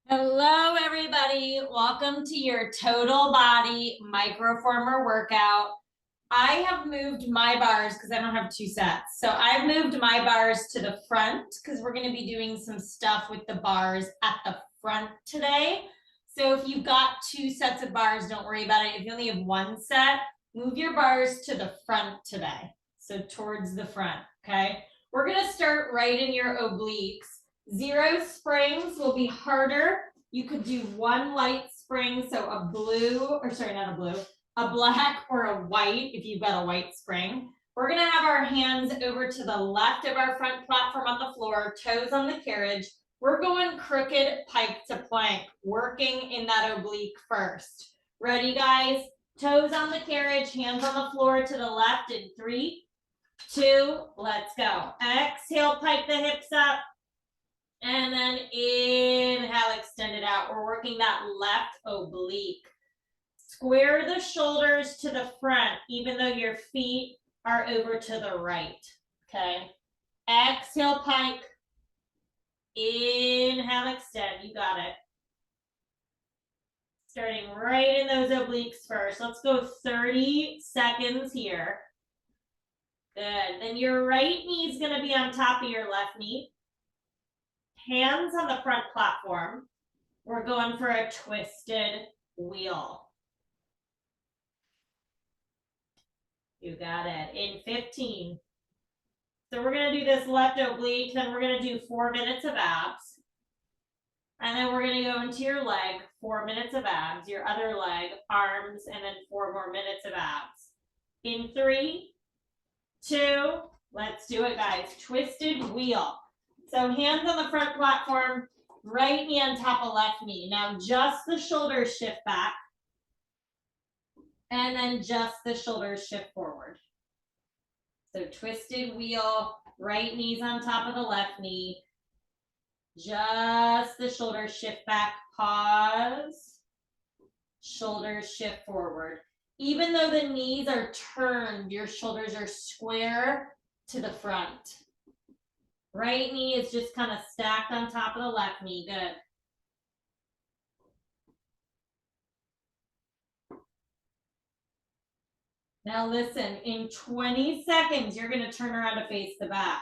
Hello, everybody. Welcome to your total body microformer workout. I have moved my bars because I don't have two sets. So I've moved my bars to the front because we're going to be doing some stuff with the bars at the front today. So if you've got two sets of bars, don't worry about it. If you only have one set, move your bars to the front today. So towards the front, okay? We're going to start right in your obliques. 0 springs will be harder. You could do one light spring, so a black or a white if you've got a white spring. We're gonna have our hands over to the left of our front platform on the floor, toes on the carriage. We're going crooked pike to plank, working in that oblique first. Ready, guys? Toes on the carriage, hands on the floor to the left in 3, 2, let's go. Exhale, pike the hips up. And then inhale, extend it out. We're working that left oblique. Square the shoulders to the front, even though your feet are over to the right. Okay. Exhale, pike. Inhale, extend. You got it. Starting right in those obliques first. Let's go 30 seconds here. Good. Then your right knee is going to be on top of your left knee. Hands on the front platform. We're going for a twisted wheel. You got it. In 15. So we're going to do this left oblique, then we're going to do 4 minutes of abs. And then we're going to go into your leg, 4 minutes of abs, your other leg, arms, and then 4 more minutes of abs. In 3, 2, let's do it, guys. Twisted wheel. So hands on the front platform, right knee on top of left knee. Now just the shoulders shift back. And then just the shoulders shift forward. So twisted wheel, right knee's on top of the left knee. Just the shoulders shift back, pause. Shoulders shift forward. Even though the knees are turned, your shoulders are square to the front. Right knee is just kind of stacked on top of the left knee. Good. Now listen, in 20 seconds, you're going to turn around to face the back.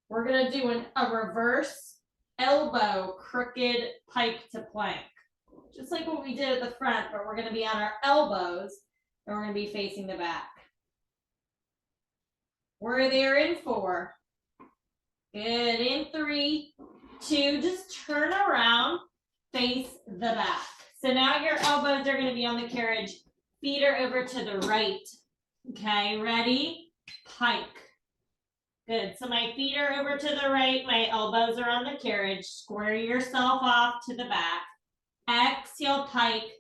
We're going to do a reverse elbow crooked pike to plank. Just like what we did at the front, but we're going to be on our elbows and we're going to be facing the back. We're there in 4. Good. In 3, 2, just turn around, face the back. So now your elbows are going to be on the carriage. Feet are over to the right. Okay, ready? Pike. Good. So my feet are over to the right. My elbows are on the carriage. Square yourself off to the back. Exhale, pike.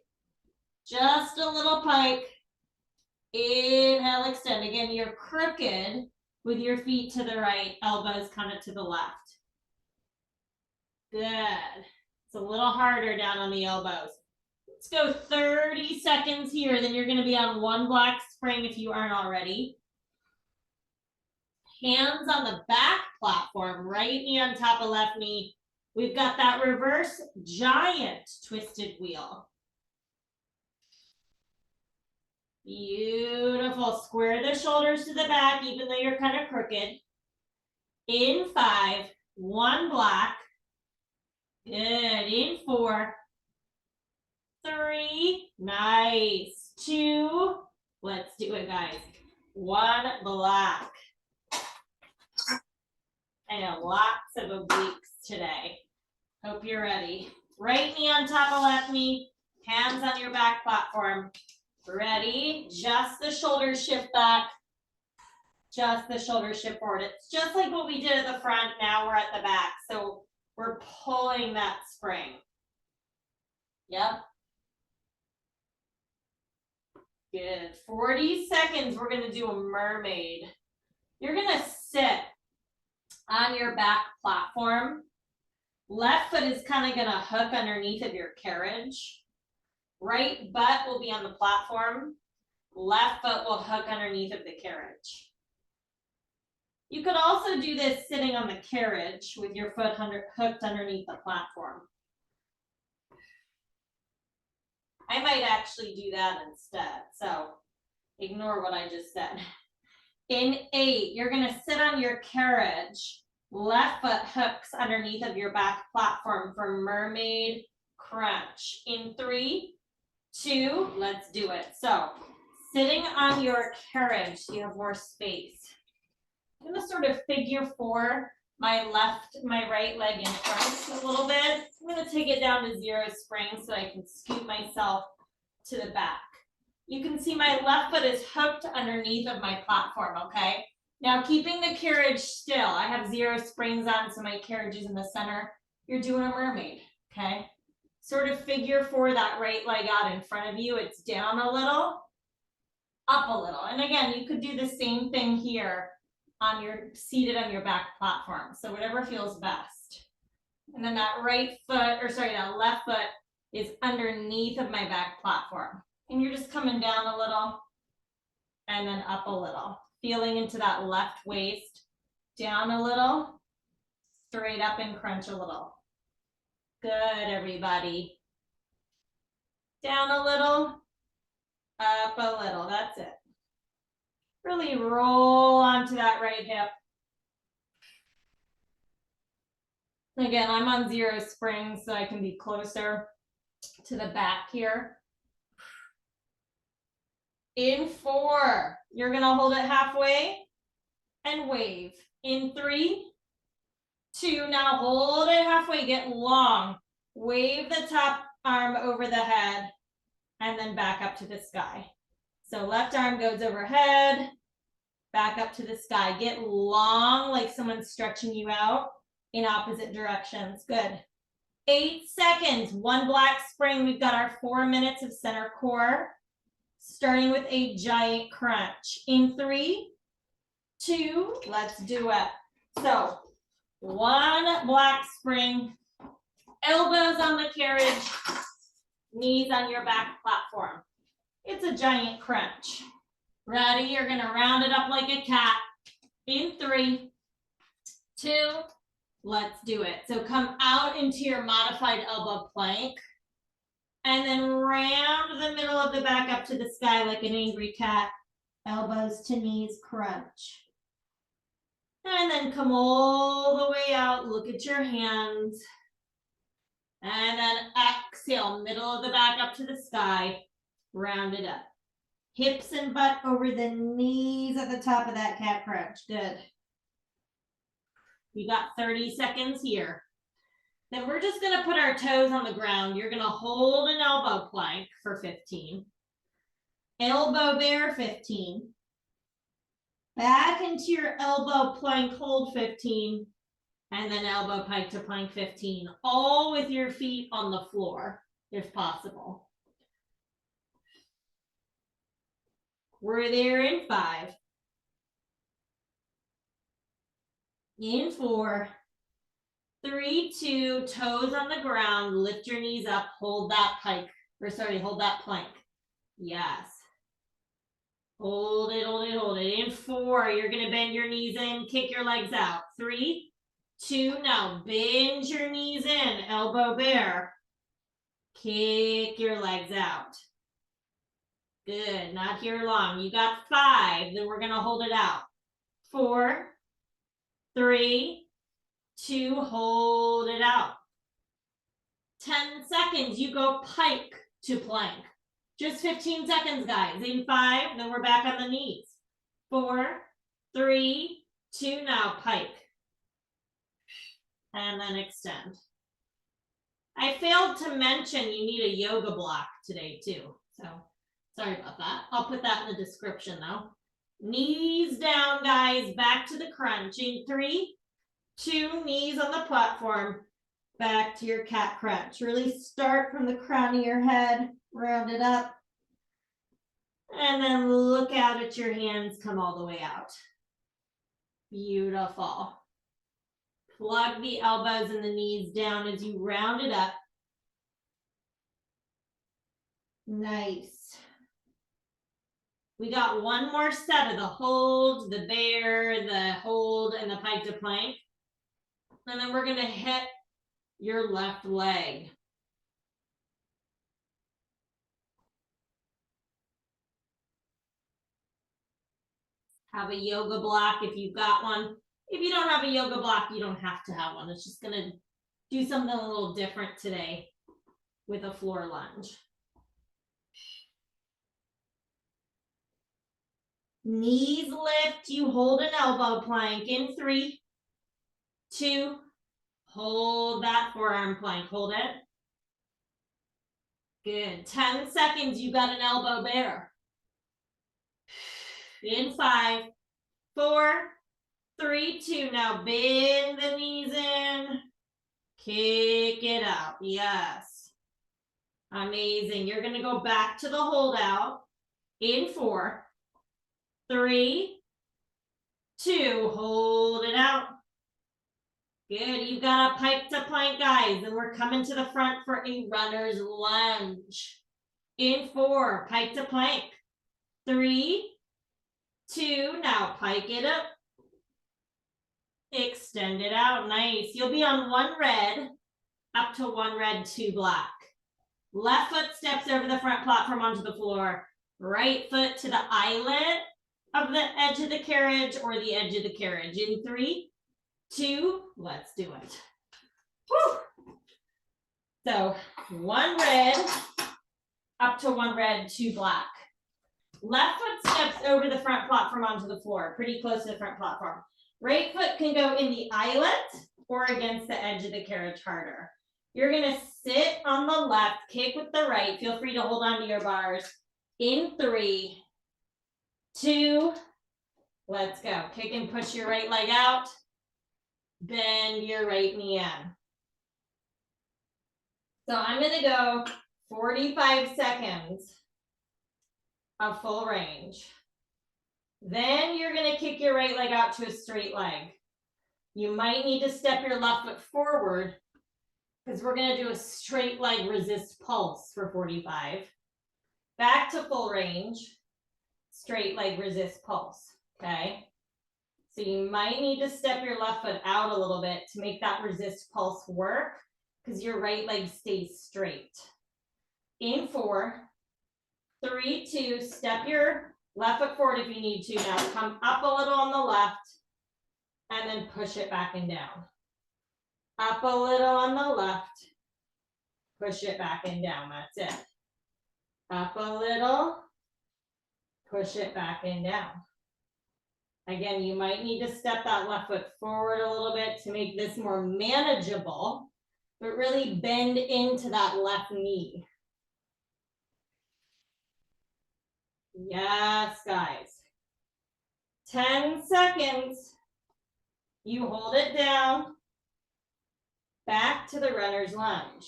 Just a little pike. Inhale, extend. Again, you're crooked with your feet to the right, elbows kind of to the left. Good. It's a little harder down on the elbows. Let's go 30 seconds here. Then you're going to be on one black spring if you aren't already. Hands on the back platform, right knee on top of left knee. We've got that reverse giant twisted wheel. Beautiful. Square the shoulders to the back, even though you're kind of crooked. In 5, 1 black. Good. In 4, 3, nice. 2, let's do it, guys. 1 black. I know lots of obliques today. Hope you're ready. Right knee on top of left knee, hands on your back platform. Ready? Just the shoulders shift back. Just the shoulders shift forward. It's just like what we did at the front. Now we're at the back. So we're pulling that spring. Yep. Good. 40 seconds. We're going to do a mermaid. You're going to sit on your back platform. Left foot is kind of going to hook underneath of your carriage. Right butt will be on the platform. Left foot will hook underneath of the carriage. You could also do this sitting on the carriage with your foot hooked underneath the platform. I might actually do that instead. So ignore what I just said. In 8, you're gonna sit on your carriage. Left foot hooks underneath of your back platform for mermaid crunch. In 3, 2, let's do it. So sitting on your carriage, so you have more space. I'm gonna sort of figure 4 my right leg in front a little bit. I'm gonna take it down to 0 spring so I can scoot myself to the back. You can see my left foot is hooked underneath of my platform, okay? Now keeping the carriage still, I have 0 springs on, so my carriage is in the center. You're doing a mermaid, okay? Sort of figure 4 that right leg out in front of you. It's down a little, up a little. And again, you could do the same thing here on your seated on your back platform. So whatever feels best. And then that that left foot is underneath of my back platform. And you're just coming down a little and then up a little. Feeling into that left waist, down a little, straight up and crunch a little. Good, everybody. Down a little, up a little, that's it. Really roll onto that right hip. Again, I'm on 0 spring, so I can be closer to the back here. In 4, you're gonna hold it halfway and wave. In 3, 2, now hold it halfway, get long. Wave the top arm over the head and then back up to the sky. So left arm goes overhead, back up to the sky. Get long like someone's stretching you out in opposite directions. Good. 8 seconds, 1 black spring. We've got our 4 minutes of center core, starting with a giant crunch. In 3, 2, let's do it. So 1 black spring, elbows on the carriage, knees on your back platform. It's a giant crunch. Ready? You're gonna round it up like a cat. In 3, 2, let's do it. So come out into your modified elbow plank and then round the middle of the back up to the sky like an angry cat. Elbows to knees crunch. And then come all the way out, look at your hands. And then exhale, middle of the back up to the sky, round it up. Hips and butt over the knees at the top of that cat crunch. Good. You got 30 seconds here. Then we're just gonna put our toes on the ground. You're gonna hold an elbow plank for 15. Elbow bear, 15. Back into your elbow plank, hold 15. And then elbow pike to plank 15. All with your feet on the floor, if possible. We're there in 5. In 4. 3, 2, toes on the ground, lift your knees up, hold that pike, hold that plank. Yes. Hold it, hold it, hold it. In 4, you're gonna bend your knees in, kick your legs out. 3, 2, now bend your knees in, elbow bear. Kick your legs out. Good, not here long. You got 5, then we're gonna hold it out. 4, 3, 2, hold it out. 10 seconds, you go pike to plank. Just 15 seconds, guys. In 5, then we're back on the knees. 4, 3, 2, now pike. And then extend. I failed to mention you need a yoga block today too. So sorry about that. I'll put that in the description though. Knees down, guys, back to the crunch. In 3, 2, knees on the platform, back to your cat crunch. Really start from the crown of your head, round it up, and then look out at your hands, come all the way out. Beautiful. Plug the elbows and the knees down as you round it up. Nice. We got 1 more set of the hold, the bear, the hold, and the pike to plank. And then we're gonna hit your left leg. have a yoga block if you've got one. If you don't have a yoga block, you don't have to have one. It's just gonna do something a little different today with a floor lunge. Knees lift, you hold an elbow plank in 3, 2, hold that forearm plank, hold it. Good, 10 seconds, you got an elbow bear. In 5, 4, 3, 2, now bend the knees in, kick it out, yes. Amazing, you're gonna go back to the hold out in 4, 3, 2, hold it out. Good, you've got a pike to plank, guys, and we're coming to the front for a runner's lunge. In 4, pike to plank. 3, 2, now pike it up. Extend it out, nice. You'll be on 1 red, up to 1 red, 2 black. Left foot steps over the front platform onto the floor. Right foot to the eyelet of the edge of the carriage or the edge of the carriage. In 3, 2, let's do it. Woo! So 1 red, up to 1 red, 2 black. Left foot steps over the front platform onto the floor, pretty close to the front platform. Right foot can go in the eyelet or against the edge of the carriage harder. You're gonna sit on the left, kick with the right. Feel free to hold on to your bars. In 3, 2, let's go. Kick and push your right leg out. Bend your right knee in. So I'm gonna go 45 seconds of full range. Then you're gonna kick your right leg out to a straight leg. You might need to step your left foot forward because we're gonna do a straight leg resist pulse for 45. Back to full range, straight leg resist pulse, okay? So you might need to step your left foot out a little bit to make that resist pulse work because your right leg stays straight. In 4, 3, 2, step your left foot forward if you need to. Now come up a little on the left and then push it back and down. Up a little on the left, push it back and down, that's it. Up a little, push it back and down. Again, you might need to step that left foot forward a little bit to make this more manageable, but really bend into that left knee. Yes, guys. 10 seconds. You hold it down. Back to the runner's lunge.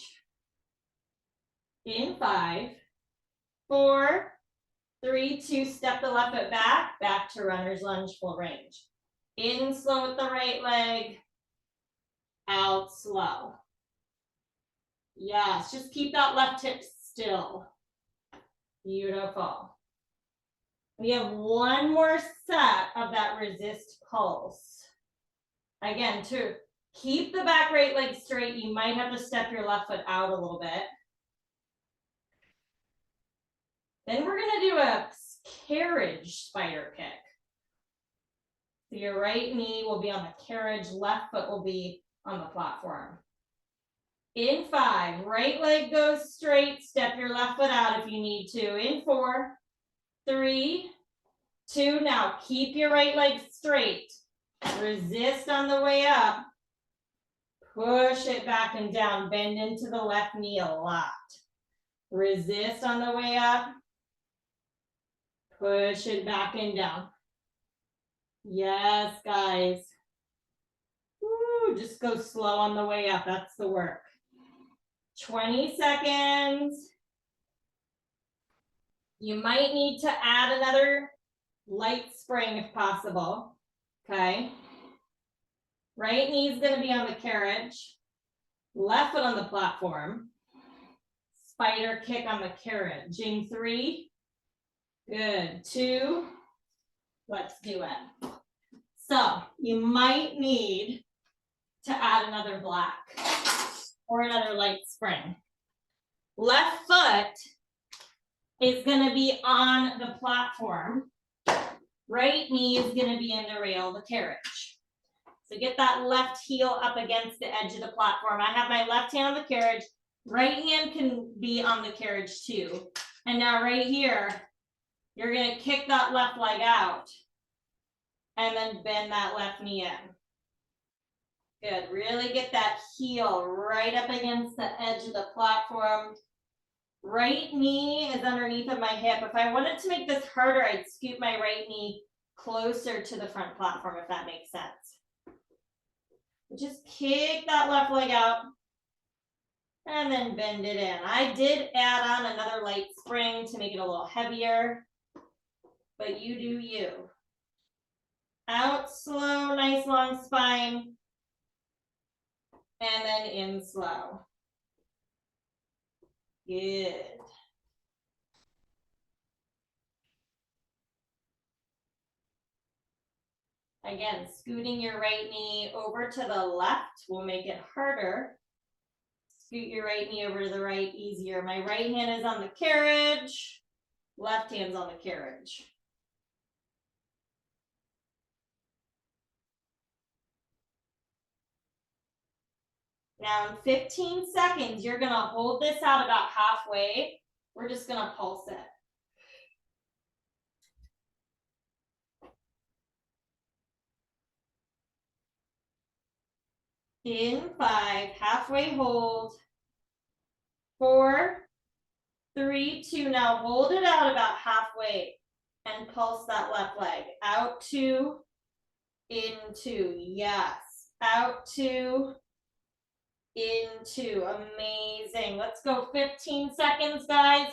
In 5, 4, 3, 2, step the left foot back, back to runner's lunge, full range. In slow with the right leg, out slow. Yes, just keep that left hip still. Beautiful. We have 1 more set of that resist pulse. Again, to keep the back right leg straight, you might have to step your left foot out a little bit. Then we're gonna do a carriage spider kick. So your right knee will be on the carriage, left foot will be on the platform. In 5, right leg goes straight, step your left foot out if you need to. In 4, 3, 2, now keep your right leg straight. Resist on the way up. Push it back and down, bend into the left knee a lot. Resist on the way up. Push it back and down. Yes, guys. Woo, just go slow on the way up. That's the work. 20 seconds. You might need to add another light spring if possible. Okay. Right knee is going to be on the carriage. Left foot on the platform. Spider kick on the carriage. In 3. Good. 2. Let's do it. So you might need to add another black or another light spring. Left foot is going to be on the platform. Right knee is going to be in the rail of the carriage. So get that left heel up against the edge of the platform. I have my left hand on the carriage. Right hand can be on the carriage too. And now right here, you're going to kick that left leg out and then bend that left knee in. Good. Really get that heel right up against the edge of the platform. Right knee is underneath of my hip. If I wanted to make this harder, I'd scoot my right knee closer to the front platform, if that makes sense. Just kick that left leg out and then bend it in. I did add on another light spring to make it a little heavier, but you do you. Out slow, nice long spine, and then in slow. Good. Again, scooting your right knee over to the left will make it harder. Scoot your right knee over to the right, easier. My right hand is on the carriage, left hand's on the carriage. Now in 15 seconds, you're gonna hold this out about halfway. We're just gonna pulse it. In 5, halfway hold. 4, 3, 2. Now hold it out about halfway and pulse that left leg. Out 2, in 2. Yes. Out 2, in 2. Amazing. Let's go 15 seconds, guys.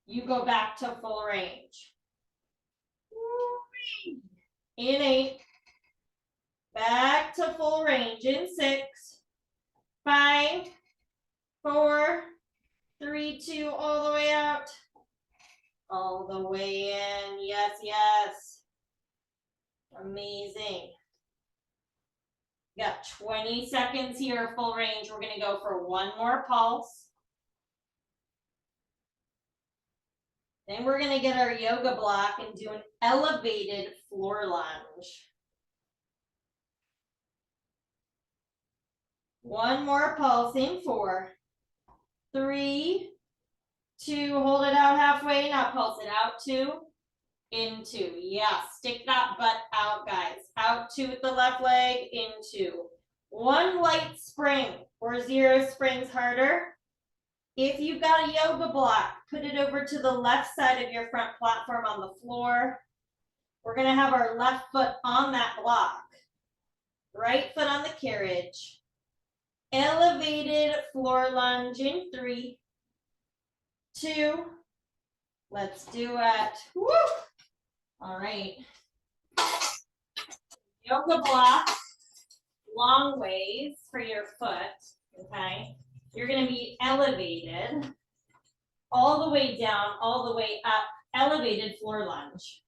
You go back to full range. In 8. Back to full range in 6, 5, 4, 3, 2, all the way out. All the way in. Yes, yes. Amazing. Got 20 seconds here, full range. We're going to go for one more pulse. Then we're going to get our yoga block and do an elevated floor lunge. One more pulse in 4, 3, 2, hold it out halfway, now pulse it out 2, in 2. Yeah, stick that butt out, guys. Out 2 with the left leg, in 2. One light spring or 0 springs harder. If you've got a yoga block, put it over to the left side of your front platform on the floor. We're going to have our left foot on that block. Right foot on the carriage. Elevated floor lunge in 3, 2. Let's do it. Woo! All right. Yoga block, long ways for your foot, okay? You're going to be elevated all the way down, all the way up, elevated floor lunge.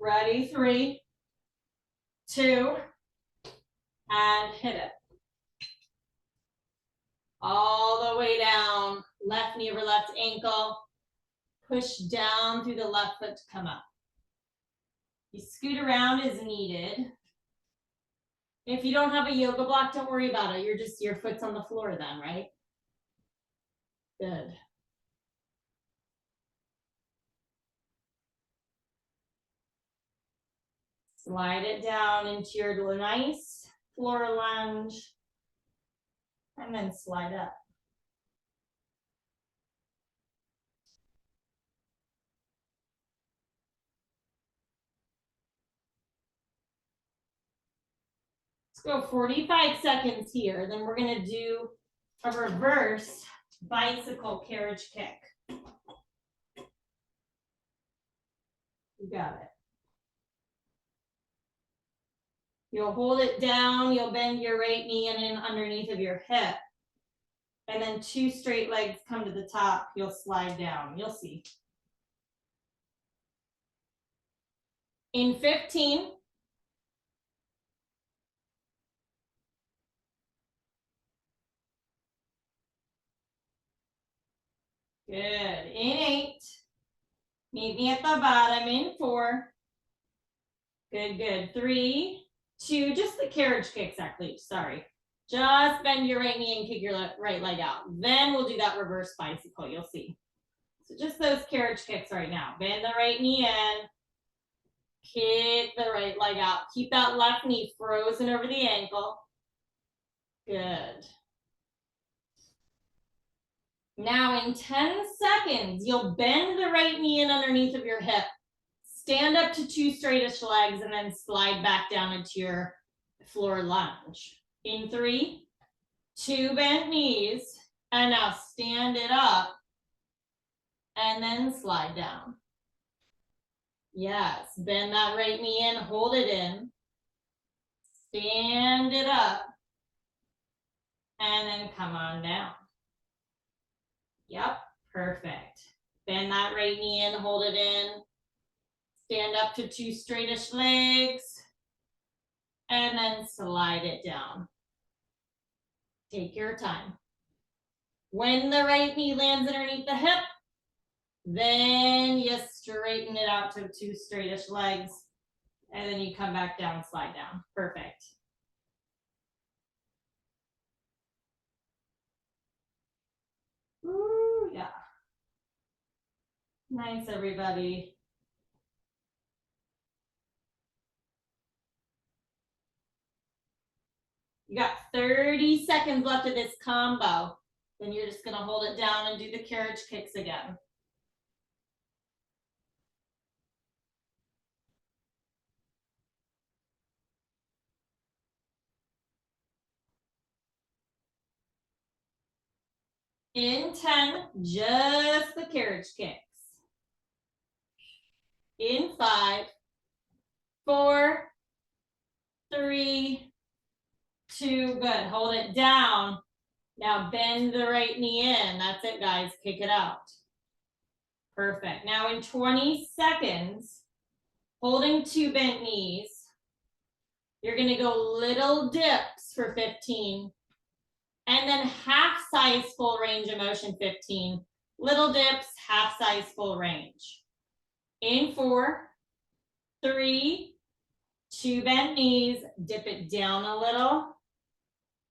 Ready? 3, 2, and hit it. All the way down, left knee over left ankle. Push down through the left foot to come up. You scoot around as needed. If you don't have a yoga block, don't worry about it. You're just, your foot's on the floor then, right? Good. Slide it down into your nice floor lunge. And then slide up. Let's go 45 seconds here. Then we're going to do a reverse bicycle carriage kick. You got it. You'll hold it down. You'll bend your right knee in underneath of your hip. And then 2 straight legs come to the top. You'll slide down. You'll see. In 15. Good. In 8. Meet me at the bottom in 4, Good, good. 3, 2, just the carriage kicks, actually, sorry. Just bend your right knee and kick your right leg out. Then we'll do that reverse bicycle, you'll see. So just those carriage kicks right now. Bend the right knee in. Kick the right leg out. Keep that left knee frozen over the ankle. Good. Now in 10 seconds, you'll bend the right knee in underneath of your hip. Stand up to 2 straightish legs and then slide back down into your floor lunge. In 3, 2 bent knees, and now stand it up and then slide down. Yes, bend that right knee in, hold it in, stand it up, and then come on down. Yep, perfect. Bend that right knee in, hold it in, stand up to 2 straightish legs, and then slide it down. Take your time. When the right knee lands underneath the hip, then you straighten it out to 2 straightish legs, and then you come back down, slide down. Perfect. Ooh, yeah. Nice, everybody. You got 30 seconds left of this combo. Then you're just gonna hold it down and do the carriage kicks again. In 10, just the carriage kicks. In 5, 4, 3, 2, good. Hold it down. Now bend the right knee in. That's it, guys. Kick it out. Perfect. Now in 20 seconds, holding 2 bent knees, you're gonna go little dips for 15, and then half size full range of motion 15. Little dips, half size full range. In 4, 3, 2 bent knees, dip it down a little,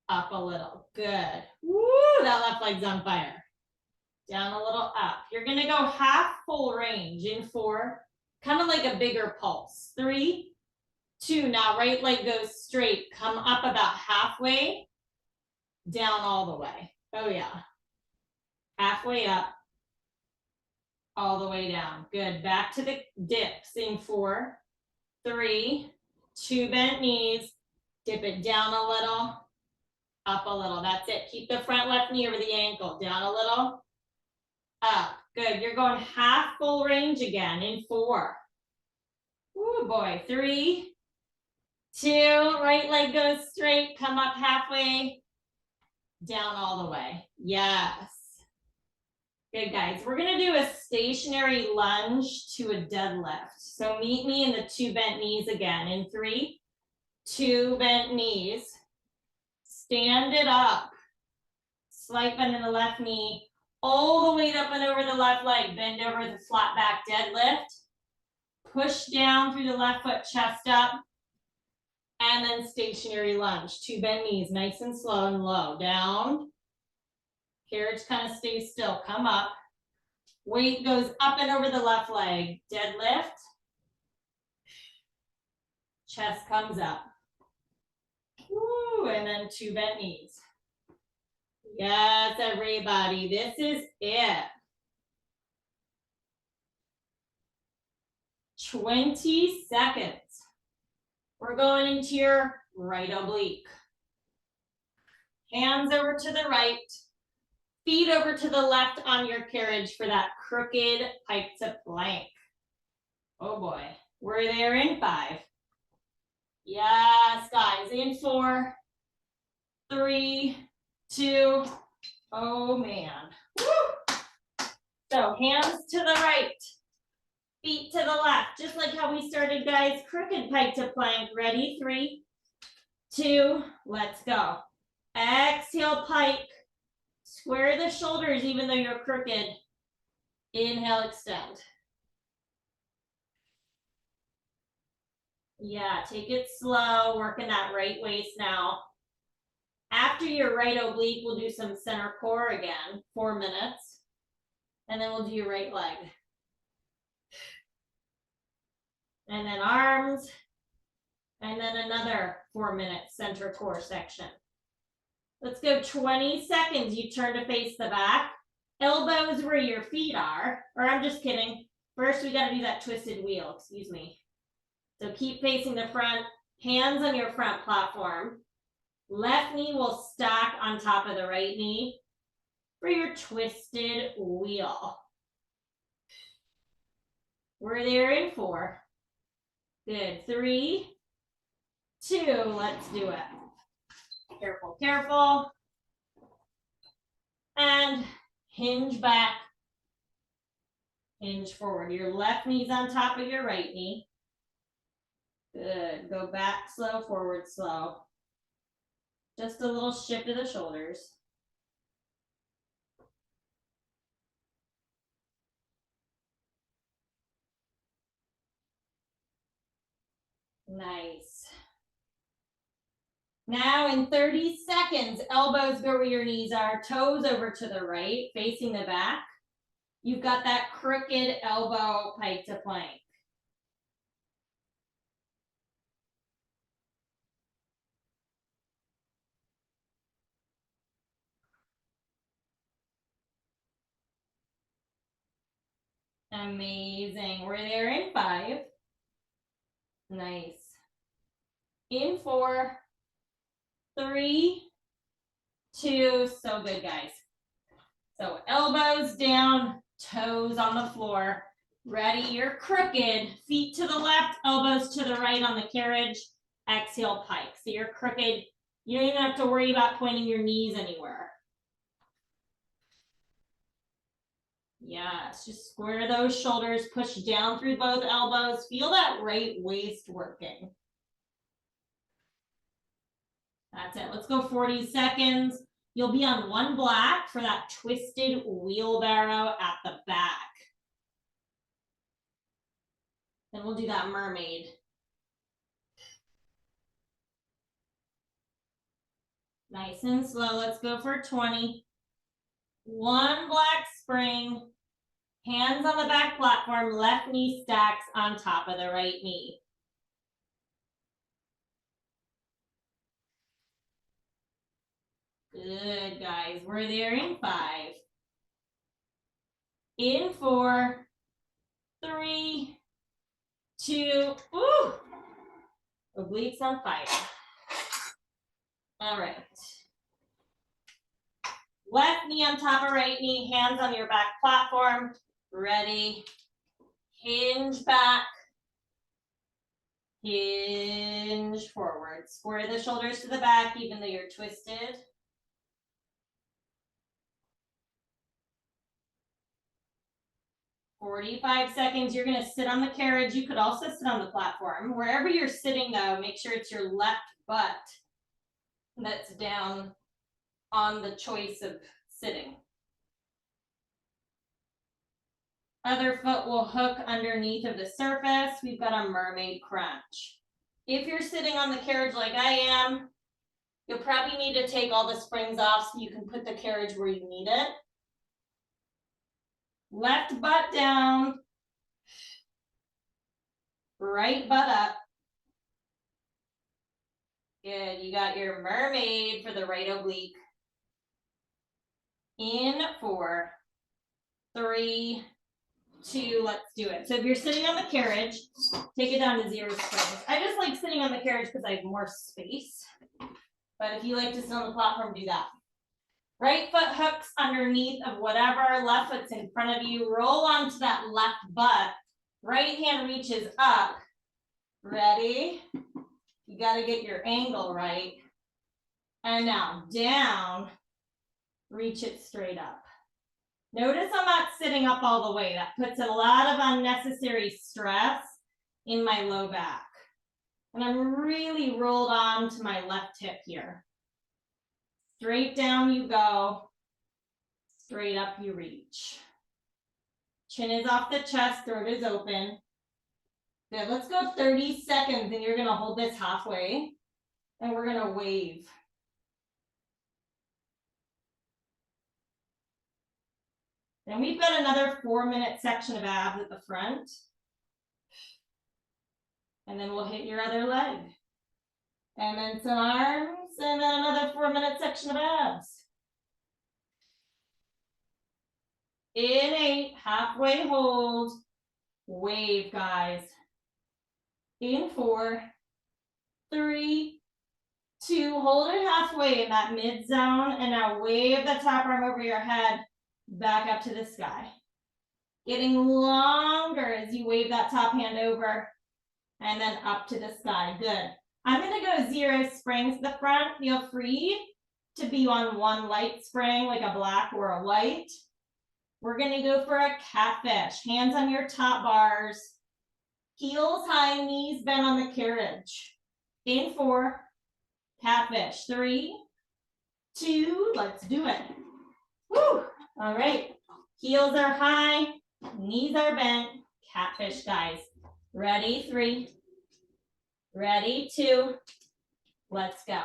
up a little. Good. Woo, that left leg's on fire. Down a little, up. You're gonna go half full range in 4, kind of like a bigger pulse. 3, 2, now right leg goes straight. Come up about halfway, down all the way. Oh yeah. Halfway up, all the way down. Good. Back to the dips in 4, 3, 2 bent knees, dip it down a little, up a little. That's it. Keep the front left knee over the ankle. Down a little, up. Good. You're going half full range again in 4. Ooh, boy. 3, 2, right leg goes straight. Come up halfway, down all the way. Yes. Good, guys. We're going to do a stationary lunge to a deadlift. So meet me in the 2 bent knees again. In 3, 2 bent knees. Stand it up. Slight bend in the left knee. All the weight up and over the left leg. Bend over the flat back deadlift. Push down through the left foot, chest up. And then stationary lunge. 2 bent knees, nice and slow and low. Down. Carriage kind of stays still. Come up. Weight goes up and over the left leg. Deadlift. Chest comes up. Woo, and then 2 bent knees. Yes, everybody, this is it. 20 seconds. We're going into your right oblique. Hands over to the right. Feet over to the left on your carriage for that crooked pike to plank. Oh boy, we're there in 5. Yes, guys, in 4, 3, 2, oh man. Woo! So hands to the right, feet to the left, just like how we started, guys. Crooked pike to plank. Ready? 3, 2, let's go. Exhale, pike. Square the shoulders even though you're crooked. Inhale, extend. Yeah, take it slow, working that right waist now. After your right oblique, we'll do some center core again, 4 minutes. And then we'll do your right leg. And then arms. And then another 4 minute center core section. Let's go 20 seconds. You turn to face the back. Elbows where your feet are. Or I'm just kidding. First, we got to do that twisted wheel. Excuse me. So keep facing the front. Hands on your front platform. Left knee will stack on top of the right knee for your twisted wheel. We're there in 4. Good. 3, 2. Let's do it. Careful, careful. And hinge back. Hinge forward. Your left knee's on top of your right knee. Good. Go back slow, forward slow. Just a little shift of the shoulders. Nice. Now in 30 seconds, elbows go where your knees are, toes over to the right, facing the back. You've got that crooked elbow pike to plank. Amazing. We're there in 5. Nice. In 4, 3, 2. So good, guys. So elbows down, toes on the floor. Ready, you're crooked. Feet to the left, elbows to the right on the carriage. Exhale, pike. So you're crooked. You don't even have to worry about pointing your knees anywhere. Yes, just square those shoulders, push down through both elbows. Feel that right waist working. That's it. Let's go 40 seconds. You'll be on 1 black for that twisted wheelbarrow at the back. Then we'll do that mermaid. Nice and slow. Let's go for 20. 1 black spring. Hands on the back platform. Left knee stacks on top of the right knee. Good, guys. We're there in 5. In 4, 3, 2. Ooh. Obliques on fire. All right. Left knee on top of right knee, hands on your back platform. Ready. Hinge back. Hinge forward. Square the shoulders to the back, even though you're twisted. "45 seconds. You're going to sit on the carriage. You could also sit on the platform. Wherever you're sitting, though, make sure it's your left butt that's down on the choice of sitting. Other foot will hook underneath of the surface. We've got a mermaid crunch. If you're sitting on the carriage like I am, you'll probably need to take all the springs off so you can put the carriage where you need it. Left butt down. Right butt up. Good. You got your mermaid for the right oblique. In 4, 3, 2. Let's do it. So if you're sitting on the carriage, take it down to 0 springs. I just like sitting on the carriage because I have more space. But if you like to sit on the platform, do that. Right foot hooks underneath of whatever. Left foot's in front of you. Roll onto that left butt. Right hand reaches up. Ready? You got to get your angle right. And now down. Reach it straight up. Notice I'm not sitting up all the way. That puts a lot of unnecessary stress in my low back. And I'm really rolled on to my left hip here. Straight down you go. Straight up you reach. Chin is off the chest, throat is open. Good, let's go 30 seconds and you're gonna hold this halfway and we're gonna wave. Then we've got another 4-minute section of abs at the front. And then we'll hit your other leg. And then some arms, and then another 4-minute section of abs. In 8, halfway hold, wave, guys. In 4, 3, 2, hold it halfway in that mid zone, and now wave the top arm over your head, back up to the sky. Getting longer as you wave that top hand over, and then up to the sky. Good. I'm going to go 0 springs to the front. Feel free to be on one light spring, like a black or a white. We're going to go for a catfish. Hands on your top bars. Heels high, knees bent on the carriage. In 4, catfish. 3, 2, let's do it. Woo! All right. Heels are high, knees are bent. Catfish, guys. Ready? 3. Ready? 2. Let's go.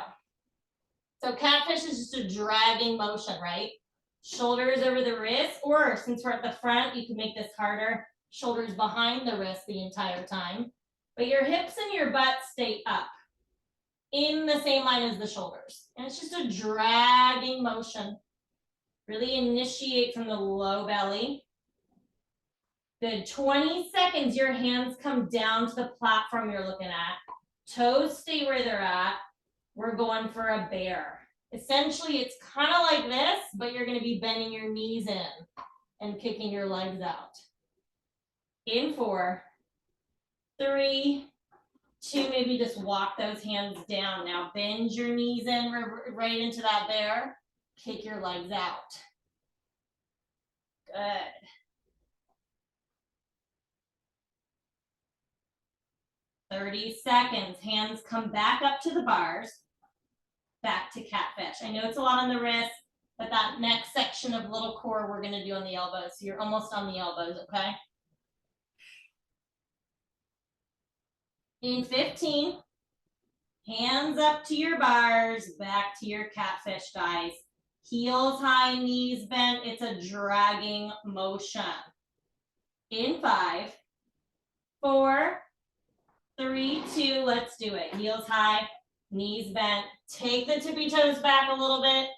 So catfish is just a dragging motion, right? Shoulders over the wrist, or since we're at the front, you can make this harder. Shoulders behind the wrist the entire time. But your hips and your butt stay up in the same line as the shoulders. And it's just a dragging motion. Really initiate from the low belly. Good. 20 seconds, your hands come down to the platform you're looking at. Toes stay where they're at. We're going for a bear. Essentially, it's kind of like this, but you're going to be bending your knees in and kicking your legs out. In 4, 3, 2, maybe just walk those hands down. Now bend your knees in right into that bear. Kick your legs out. Good. "30 seconds. Hands come back up to the bars. Back to catfish. I know it's a lot on the wrist, but that next section of little core we're going to do on the elbows. So you're almost on the elbows, okay? In 15, hands up to your bars, back to your catfish, guys. Heels high, knees bent. It's a dragging motion. In 5, 4, 3, 2, let's do it. Heels high, knees bent. Take the tippy toes back a little bit.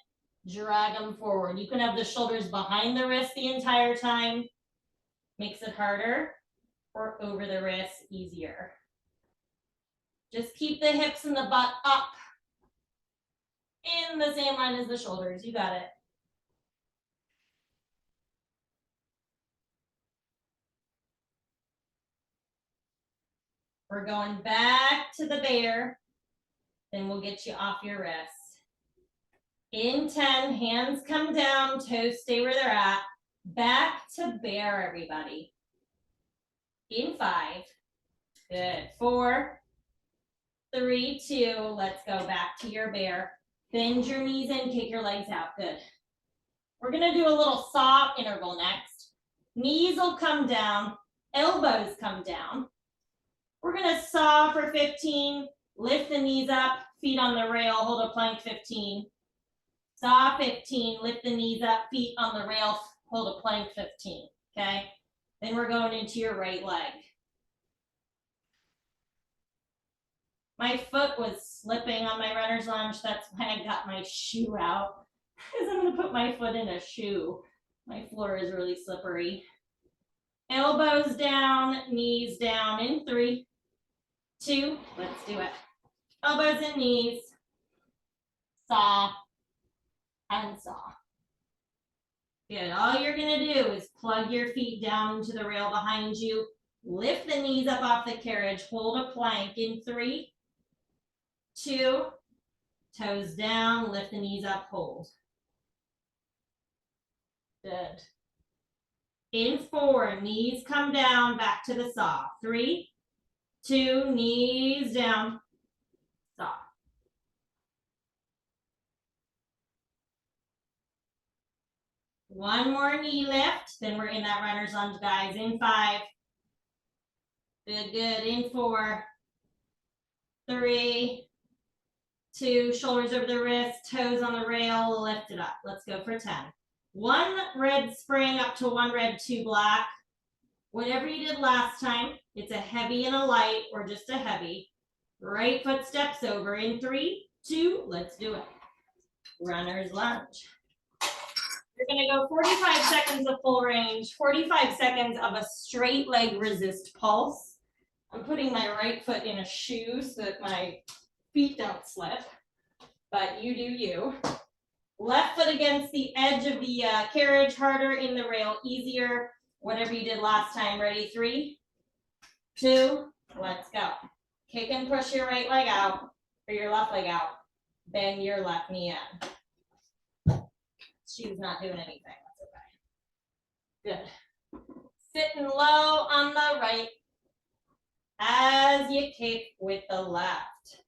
Drag them forward. You can have the shoulders behind the wrist the entire time. Makes it harder, or over the wrist, easier. Just keep the hips and the butt up in the same line as the shoulders. You got it. We're going back to the bear. Then we'll get you off your wrist. In 10, hands come down, toes stay where they're at. Back to bear, everybody. In 5, good. 4, 3, 2, let's go back to your bear. Bend your knees in, kick your legs out, good. We're gonna do a little saw interval next. Knees will come down, elbows come down. We're gonna saw for 15, lift the knees up, feet on the rail, hold a plank 15. Saw 15, lift the knees up, feet on the rail, hold a plank 15, okay? Then we're going into your right leg. My foot was slipping on my runner's lunge. That's why I got my shoe out, because I'm gonna put my foot in a shoe. My floor is really slippery. Elbows down, knees down in 3, 2, let's do it. Elbows and knees, saw, and saw. Good, all you're gonna do is plug your feet down into the rail behind you, lift the knees up off the carriage, hold a plank in 3, 2, toes down, lift the knees up, hold. Good. In 4, knees come down, back to the saw. 3, 2, knees down, saw. One more knee lift, then we're in that runner's lunge, guys. In 5, Good, good. In 4, 3, 2, shoulders over the wrist, toes on the rail, lift it up. Let's go for 10. 1 red spring up to 1 red, 2 black. Whatever you did last time, it's a heavy and a light or just a heavy. Right foot steps over in 3, 2, let's do it. Runner's lunge. You're gonna go 45 seconds of full range, 45 seconds of a straight leg resist pulse. I'm putting my right foot in a shoe so that my feet don't slip, but you do you. Left foot against the edge of the carriage, harder in the rail, easier. Whatever you did last time. Ready? 3, 2, let's go. Kick and push your right leg out, or your left leg out. Bend your left knee in. She's not doing anything. That's okay. Good. Sitting low on the right as you kick with the left.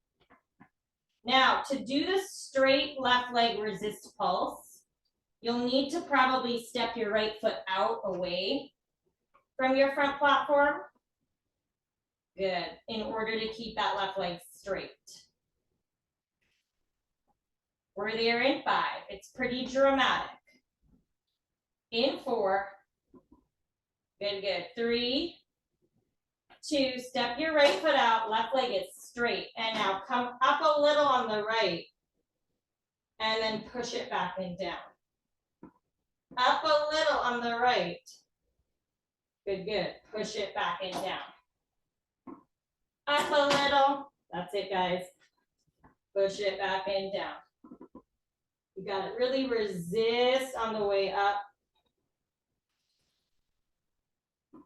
Now, to do the straight left leg resist pulse, you'll need to probably step your right foot out away from your front platform. Good. In order to keep that left leg straight. We're there in 5. It's pretty dramatic. In 4. Good, good. 3, 2, step your right foot out, left leg is straight. And now come up a little on the right. And then push it back and down. Up a little on the right. Good, good. Push it back and down. Up a little. That's it, guys. Push it back and down. You got to really resist on the way up.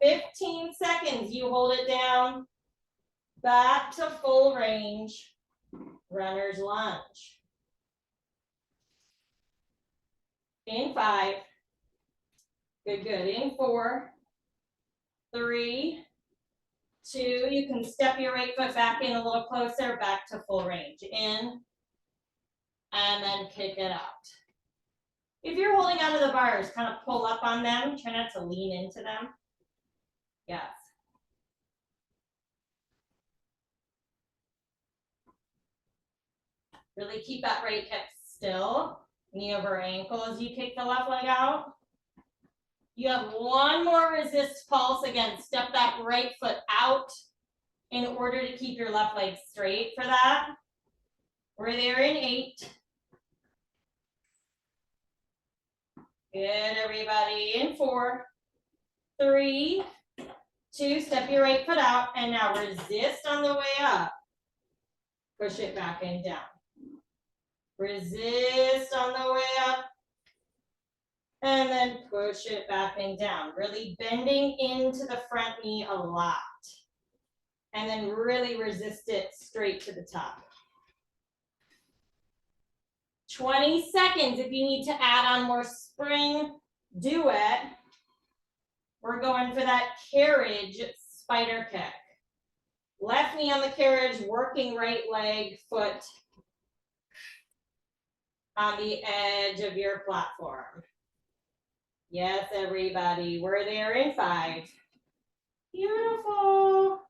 15 seconds. You hold it down. Back to full range. Runner's lunge. In 5. Good, good. In 4, 3, 2. You can step your right foot back in a little closer, back to full range. In, and then kick it out. If you're holding onto the bars, kind of pull up on them. Try not to lean into them. Yes. Really keep that right hip still. Knee over ankle as you kick the left leg out. You have 1 more resist pulse. Again, step that right foot out in order to keep your left leg straight for that. We're there in 8. Good, everybody. In 4, 3, 2, step your right foot out, and now resist on the way up. Push it back and down. Resist on the way up, and then push it back and down. Really bending into the front knee a lot. And then really resist it straight to the top. 20 seconds. If you need to add on more spring, do it. We're going for that carriage spider kick. Left knee on the carriage, working right leg, foot on the edge of your platform. Yes, everybody. We're there in 5. Beautiful.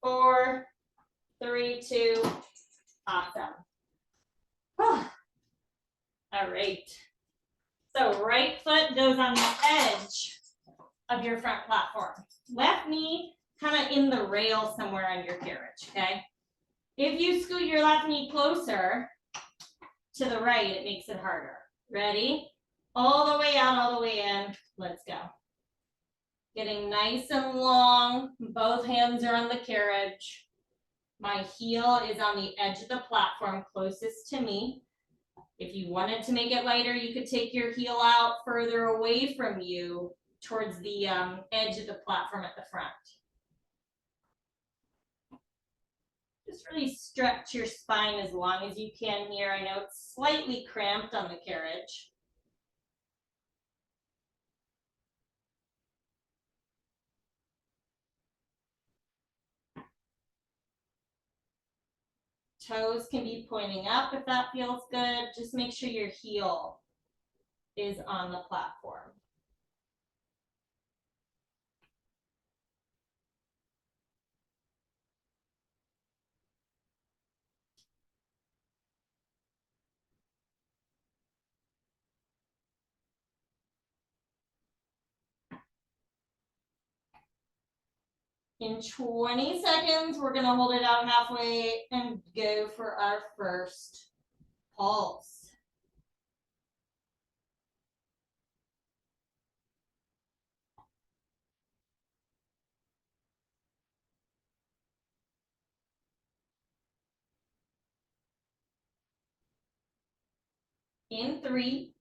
4, 3, 2. Awesome. Oh. All right. So right foot goes on the edge of your front platform. Left knee kind of in the rail somewhere on your carriage, okay? If you scoot your left knee closer to the right, it makes it harder. Ready? All the way out, all the way in. Let's go. Getting nice and long. Both hands are on the carriage. My heel is on the edge of the platform closest to me. If you wanted to make it lighter, you could take your heel out further away from you towards the edge of the platform at the front. Just really stretch your spine as long as you can here. I know it's slightly cramped on the carriage. Toes can be pointing up if that feels good. Just make sure your heel is on the platform. In 20 seconds, we're gonna hold it out halfway and go for our first pulse. In 3,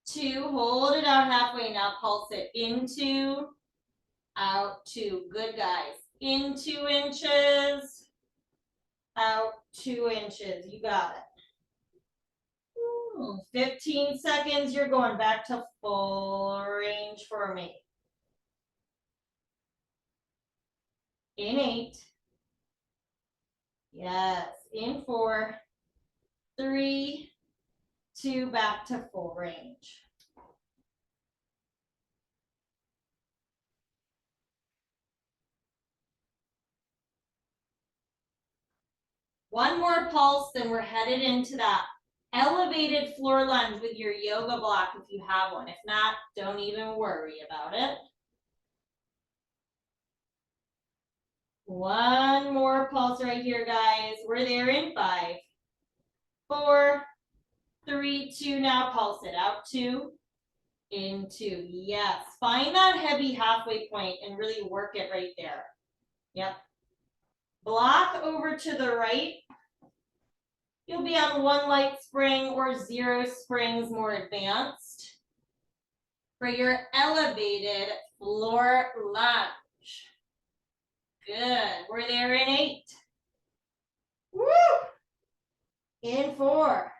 2, hold it out halfway, now pulse it into, out 2, good guys. In 2 inches, out 2 inches, you got it. 15 seconds, you're going back to full range for me. In 8, yes, in 4, 3, 2, back to full range. One more pulse, then we're headed into that elevated floor lunge with your yoga block if you have one. If not, don't even worry about it. One more pulse right here, guys. We're there in 5, 4, 3, 2. Now pulse it out 2, in 2. Yes, find that heavy halfway point and really work it right there. Yep. Block over to the right. You'll be on 1 light spring or 0 springs more advanced for your elevated floor lunge. Good. We're there in 8. Woo! In 4,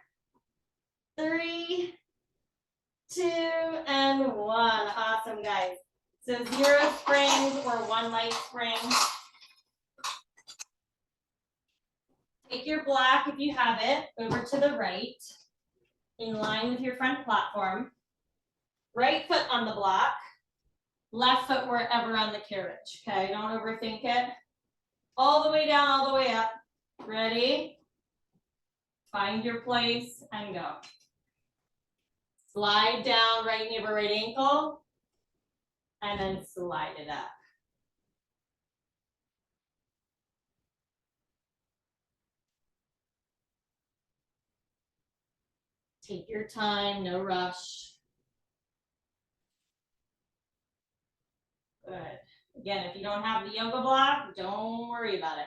3, 2, and 1. Awesome, guys. So 0 springs or 1 light spring. Take your block, if you have it, over to the right, in line with your front platform. Right foot on the block, left foot wherever on the carriage, okay? Don't overthink it. All the way down, all the way up. Ready? Find your place and go. Slide down right knee over right ankle, and then slide it up. Take your time, no rush. Good. Again, if you don't have the yoga block, don't worry about it.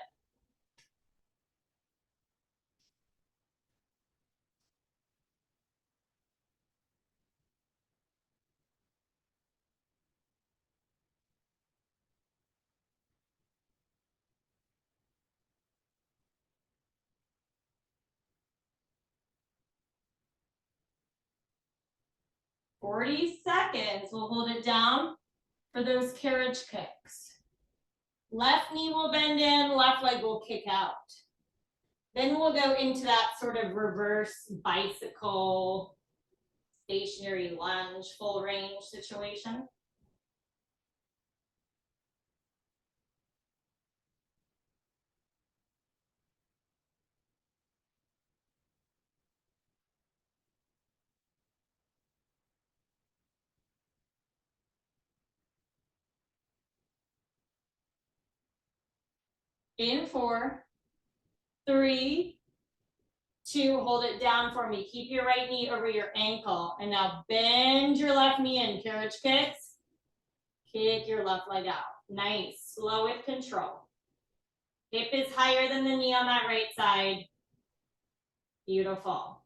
"40 seconds, we'll hold it down for those carriage kicks. Left knee will bend in, left leg will kick out. Then we'll go into that sort of reverse bicycle, stationary lunge, full range situation. In 4, 3, 2, hold it down for me. Keep your right knee over your ankle. And now bend your left knee in, carriage kicks. Kick your left leg out. Nice, slow with control. Hip is higher than the knee on that right side. Beautiful.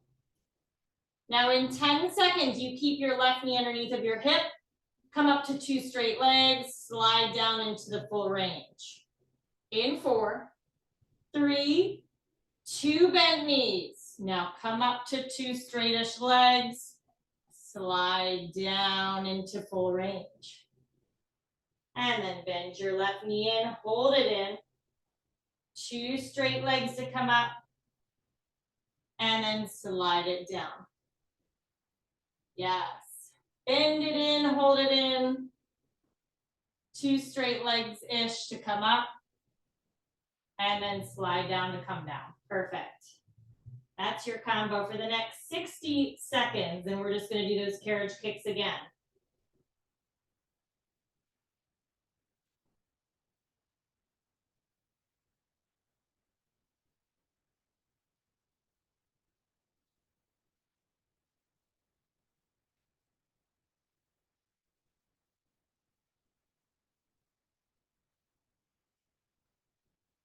Now in 10 seconds, you keep your left knee underneath of your hip, come up to 2 straight legs, slide down into the full range. In 4, 3, 2 bent knees. Now come up to 2 straightish legs, slide down into full range. And then bend your left knee in, hold it in. 2 straight legs to come up, and then slide it down. Yes. Bend it in, hold it in. 2 straight legs-ish to come up, and then slide down to come down. Perfect. That's your combo for the next 60 seconds, and we're just going to do those carriage kicks again.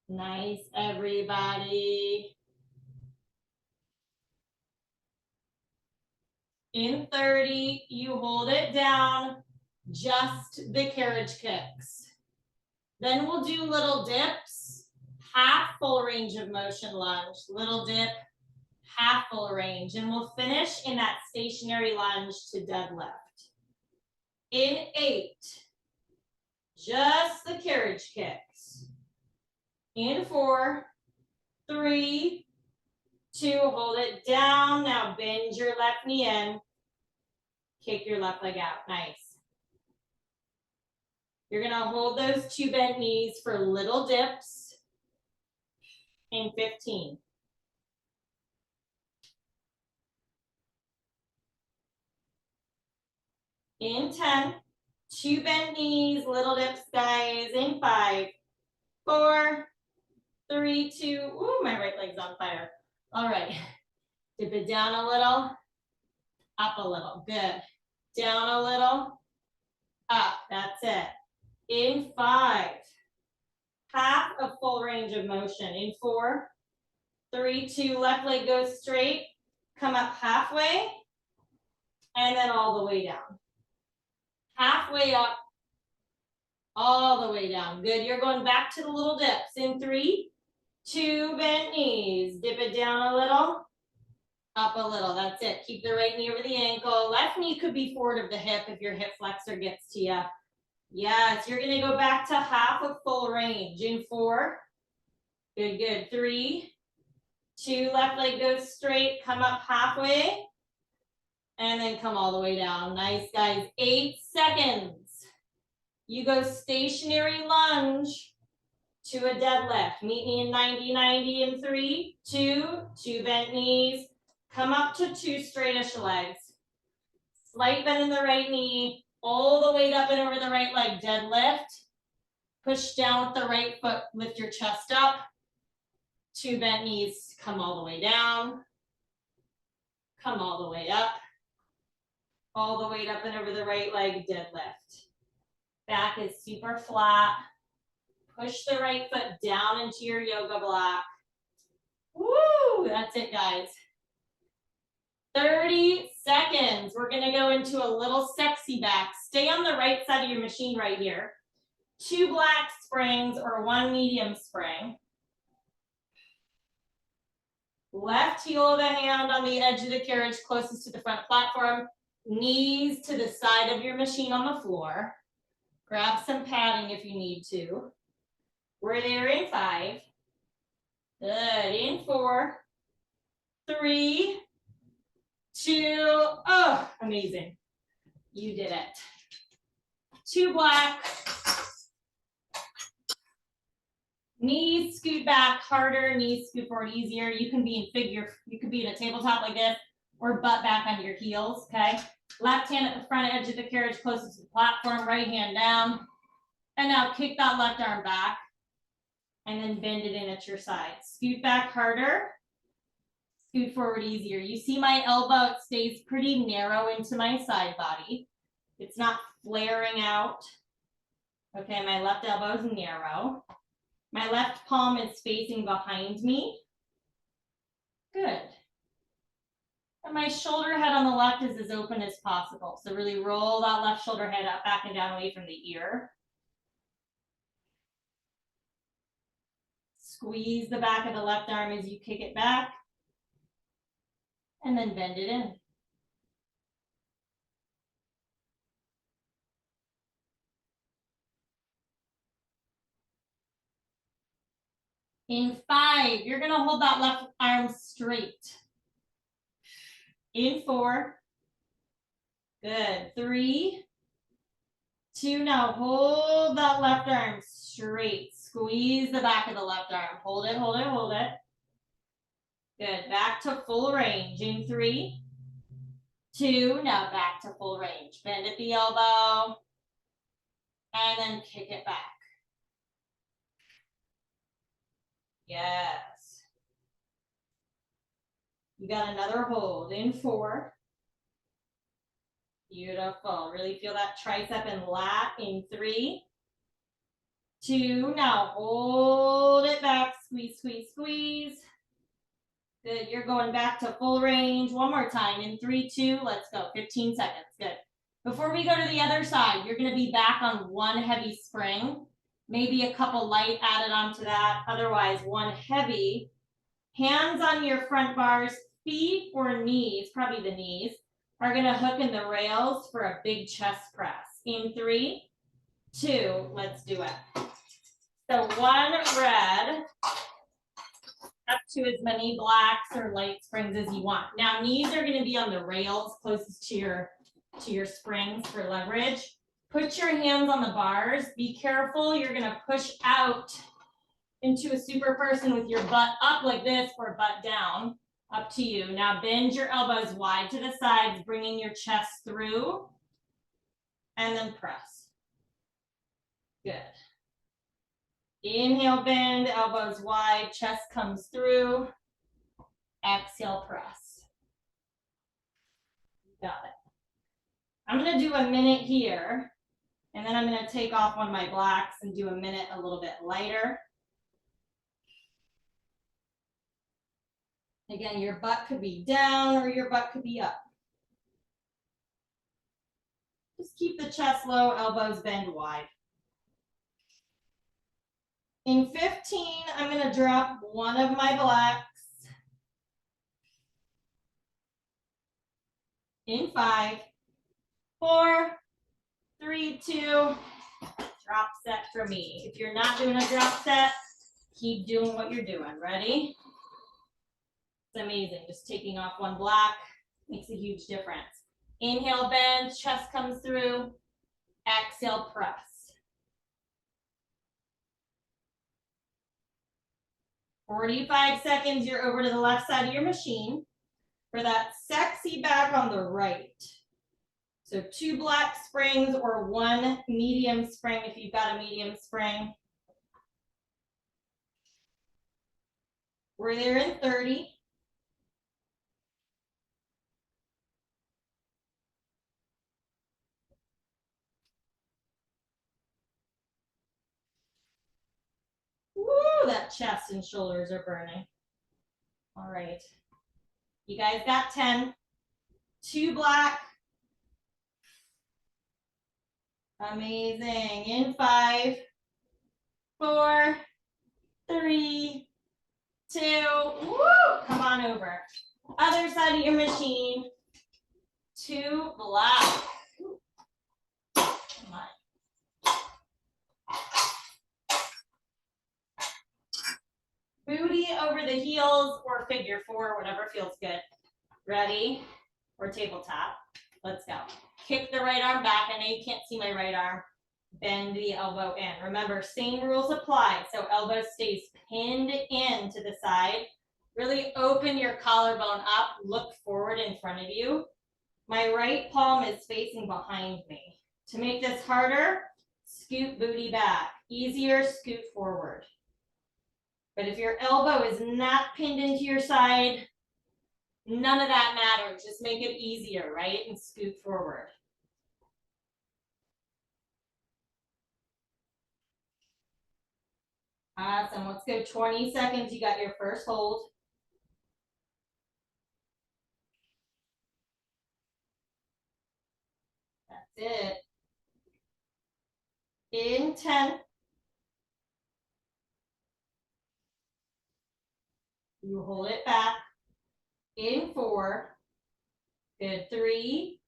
Nice, everybody. In 30, you hold it down, just the carriage kicks. Then we'll do little dips, half full range of motion lunge, little dip, half full range, and we'll finish in that stationary lunge to deadlift. In 8, just the carriage kicks. In 4, 3, 2, hold it down. Now bend your left knee in. Kick your left leg out. Nice. You're going to hold those 2 bent knees for little dips in 15. In 10, 2 bent knees, little dips, guys. In 5, 4, 3, 2. Ooh, my right leg's on fire. All right. Dip it down a little, up a little. Good. Down a little, up. That's it. In 5, half a full range of motion. In 4, 3, 2, left leg goes straight. Come up halfway, and then all the way down. Halfway up, all the way down. Good. You're going back to the little dips. In 3, 2 bent knees. Dip it down a little, up a little. That's it. Keep the right knee over the ankle. Left knee could be forward of the hip if your hip flexor gets to you. Yes, you're going to go back to half of full range. In 4, good, good. 3, 2, left leg goes straight. Come up halfway, and then come all the way down. Nice, guys. 8 seconds. You go stationary lunge to a deadlift. Meet me in 90, 90 in 3, 2, 2 bent knees. Come up to 2 straightish legs. Slight bend in the right knee. All the weight up and over the right leg. Deadlift. Push down with the right foot. Lift your chest up. 2 bent knees. Come all the way down. Come all the way up. All the weight up and over the right leg. Deadlift. Back is super flat. Push the right foot down into your yoga block. Woo! That's it, guys. 30 seconds. We're going to go into a little sexy back. Stay on the right side of your machine right here. 2 black springs or 1 medium spring. Left heel of the hand on the edge of the carriage closest to the front platform. Knees to the side of your machine on the floor. Grab some padding if you need to. We're there in 5. Good. In 4, 3, 2. Oh, amazing. You did it. 2 black. Knees scoot back harder, knees scoot forward easier. You can be in you could be in a tabletop like this or butt back on your heels, okay? Left hand at the front edge of the carriage closest to the platform, right hand down. And now kick that left arm back and then bend it in at your side. Scoot back harder, scoot forward easier. You see my elbow, it stays pretty narrow into my side body. It's not flaring out. Okay, my left elbow is narrow. My left palm is facing behind me. Good. And my shoulder head on the left is as open as possible. So really roll that left shoulder head up, back and down away from the ear. Squeeze the back of the left arm as you kick it back. And then bend it in. In 5, you're going to hold that left arm straight. In 4. Good. 3, 2. Now hold that left arm straight. Squeeze the back of the left arm. Hold it, hold it, hold it. Good. Back to full range. In 3, 2. Now back to full range. Bend at the elbow. And then kick it back. Yes. You got another hold. In 4. Beautiful. Really feel that tricep and lat. In 3, 2. Now hold it back. Squeeze, squeeze, squeeze. Good. You're going back to full range. One more time. In 3, 2. Let's go. 15 seconds. Good. Before we go to the other side, you're going to be back on one heavy spring. Maybe a couple light added onto that. Otherwise, one heavy. Hands on your front bars. Feet or knees, probably the knees, are going to hook in the rails for a big chest press. In 3, 2. Let's do it. So 1 red. Up to as many blacks or light springs as you want. Now knees are going to be on the rails closest to your springs for leverage. Put your hands on the bars. Be careful. You're going to push out into a super person with your butt up like this or butt down. Up to you. Now bend your elbows wide to the sides, bringing your chest through and then press. Good. Inhale, bend, elbows wide, chest comes through. Exhale, press. Got it. I'm going to do a minute here, and then I'm going to take off one of my blacks and do a minute a little bit lighter. Again, your butt could be down or your butt could be up. Just keep the chest low, elbows bend wide. In 15, I'm going to drop one of my blacks. In 5, 4, 3, 2, drop set for me. If you're not doing a drop set, keep doing what you're doing. Ready? It's amazing. Just taking off one block makes a huge difference. Inhale, bend, chest comes through. Exhale, press. 45 seconds, you're over to the left side of your machine for that sexy back on the right. So 2 black springs or 1 medium spring if you've got a medium spring. We're there in 30. Woo, that chest and shoulders are burning. All right. You guys got 10. 2 black. Amazing. In 5, 4, 3, 2. Woo! Come on over. Other side of your machine. 2 black. Come on. Booty over the heels or figure 4, whatever feels good. Ready? Or tabletop. Let's go. Kick the right arm back. I know you can't see my right arm. Bend the elbow in. Remember, same rules apply. So elbow stays pinned in to the side. Really open your collarbone up. Look forward in front of you. My right palm is facing behind me. To make this harder, scoot booty back. Easier, scoot forward. But if your elbow is not pinned into your side, none of that matters. Just make it easier, right? And scoot forward. Awesome. Let's go 20 seconds. You got your first hold. That's it. In 10. You hold it back. In 4. Good. 3,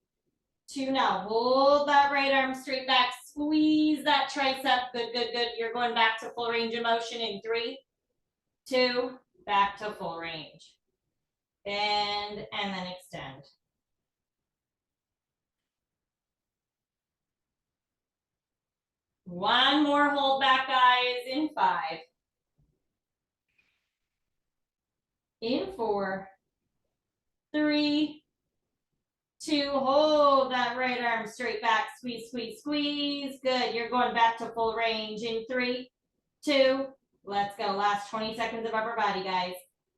2. Now hold that right arm straight back. Squeeze that tricep. Good, good, good. You're going back to full range of motion in 3, 2. Back to full range. Bend and then extend. One more hold back, guys. In 5. In 4, 3, 2. Hold that right arm straight back. Squeeze, squeeze, squeeze. Good. You're going back to full range in 3, 2. Let's go. Last 20 seconds of upper body, guys.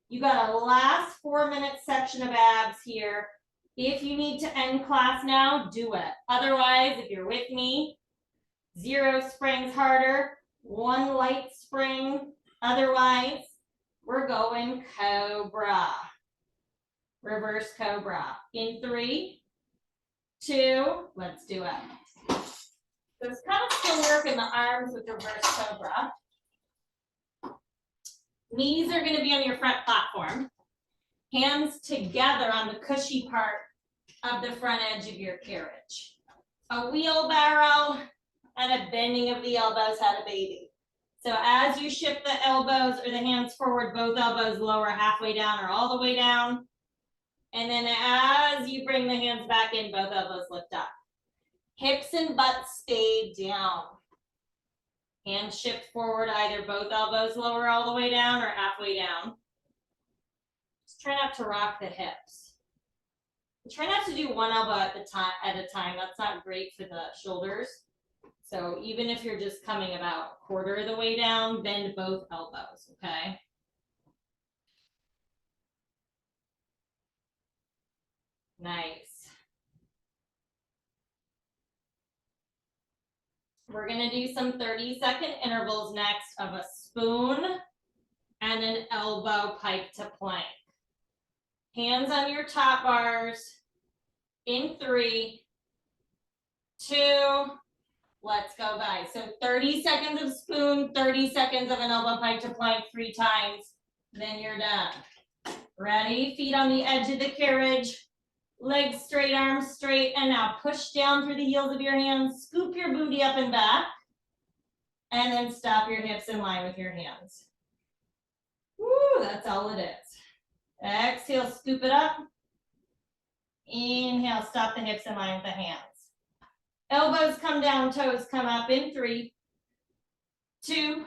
You got a last 4-minute section of abs here. If you need to end class now, do it. Otherwise, if you're with me, 0 springs harder. one light spring. Otherwise, we're going cobra. Reverse cobra. In 3, 2, let's do it. So it's kind of still working the arms with reverse cobra. Knees are going to be on your front platform. Hands together on the cushy part of the front edge of your carriage. A wheelbarrow and a bending of the elbows had a baby. So as you shift the elbows or the hands forward, both elbows lower halfway down or all the way down. And then as you bring the hands back in, both elbows lift up. Hips and butt stay down. Hands shift forward, either both elbows lower all the way down or halfway down. Just try not to rock the hips. Try not to do one elbow at a time. That's not great for the shoulders. So even if you're just coming about a quarter of the way down, bend both elbows, okay? Nice. We're gonna do some 30-second intervals next of a spoon and an elbow pike to plank. Hands on your top bars. In 3, 2, let's go, guys. So 30 seconds of spoon, 30 seconds of an elbow pike to plank 3 times, then you're done. Ready? Feet on the edge of the carriage, legs straight, arms straight, and now push down through the heels of your hands, scoop your booty up and back, and then stop your hips in line with your hands. Woo, that's all it is. Exhale, scoop it up. Inhale, stop the hips in line with the hands. Elbows come down, toes come up in 3, 2,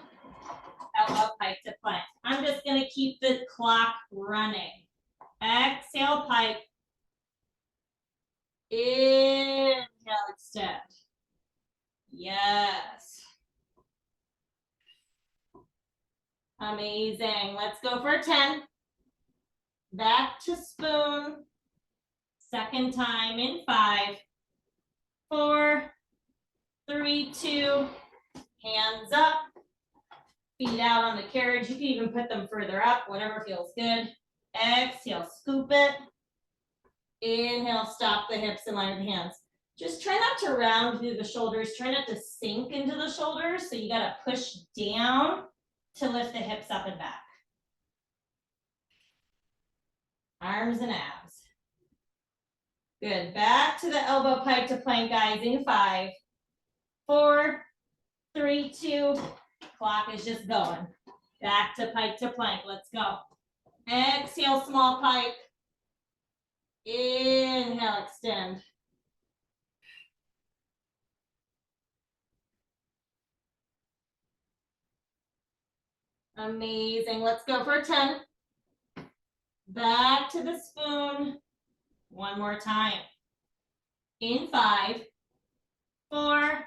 elbow pike to plank. I'm just going to keep the clock running. Exhale, pike. Inhale, extend. Yes. Amazing. Let's go for 10. Back to spoon. Second time in 5, 4, 3, 2, hands up, feet out on the carriage. You can even put them further up, whatever feels good. Exhale, scoop it. Inhale, stop the hips in line with the hands. Just try not to round through the shoulders. Try not to sink into the shoulders. So you got to push down to lift the hips up and back. Arms and abs. Good. Back to the elbow pike to plank, guys, in 5, 4, 3, 2. Clock is just going. Back to pike to plank. Let's go. Exhale, small pike. Inhale, extend. Amazing. Let's go for 10. Back to the spoon. One more time. In 5, 4,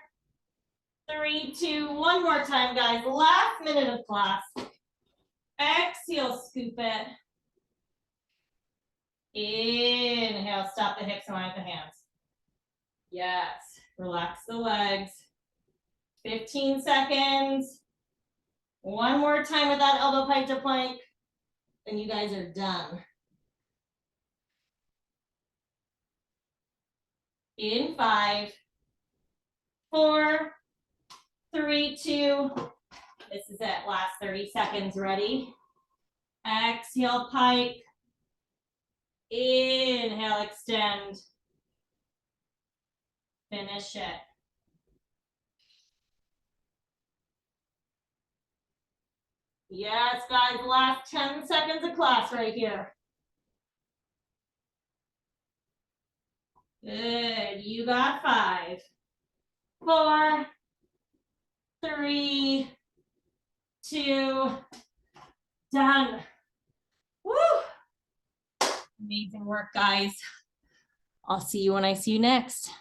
3, 2, one more time, guys. Last minute of class. Exhale, scoop it. Inhale, stop the hips and line with the hands. Yes, relax the legs. 15 seconds. One more time with that elbow pike to plank, and you guys are done. In 5, 4, 3, 2. This is it. Last 30 seconds. Ready? Exhale, pike. Inhale, extend. Finish it. Yes, guys, last 10 seconds of class right here. Good. You got 5, 4, 3, 2, done. Woo! Amazing work, guys. I'll see you when I see you next.